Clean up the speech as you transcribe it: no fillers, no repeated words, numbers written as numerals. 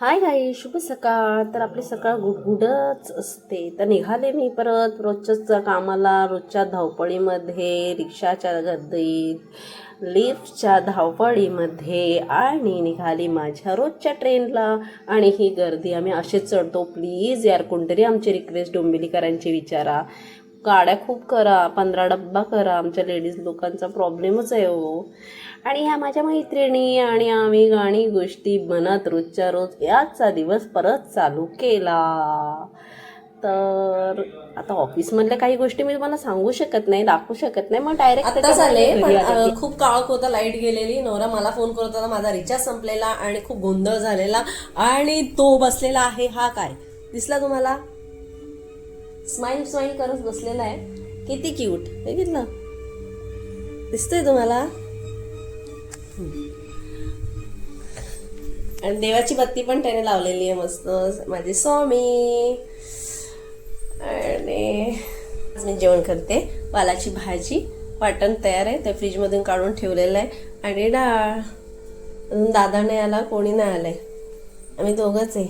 हाय गाई, शुभ सकाळ. तर आपली सकाळ गुडगुडच असते. तर निघाले मी परत रोजच्याच कामाला, रोजच्या धावपळीमध्ये, रिक्षाच्या गर्दीत, लिफ्टच्या धावपळीमध्ये, आणि निघाली माझ्या रोजच्या ट्रेनला. आणि ही गर्दी आम्ही असेच चढतो. प्लीज यार, कोणतरी आमची रिक्वेस्ट डोंबिवलीकरांची विचारा, गाड्या खूप करा, 15 डब्बा करा. आमच्या लेडीज लोकांचा प्रॉब्लेमच आहे हो. आणि ह्या माझ्या मैत्रिणी आणि आम्ही गाणी गोष्टी बनत रोजच्या रोज याचा दिवस परत चालू केला. तर आता ऑफिसमधल्या काही गोष्टी मी तुम्हाला सांगू शकत नाही, दाखवू शकत नाही, मग डायरेक्ट आता झाले. पण खूप काळ होता लाईट गेलेली. नवरा मला फोन करत होता, माझा रिचार्ज संपलेला आणि खूप गोंधळ झालेला. आणि तो बसलेला आहे, हा काय दिसला तुम्हाला? स्माइल स्माइल करत बसलेला आहे. किती क्यूट बघितलं, दिसतोय तुम्हाला? आणि देवाची बत्ती पण त्याने लावलेली आहे मस्त, माझे स्वामी. आणि मी जेवण करते. वालाची भाजी, वाटण तयार आहे, त्या फ्रीजमधून काढून ठेवलेलं आहे. आणि डाळ. दादा नाही आला, कोणी नाही आलंय, आम्ही दोघंच आहे.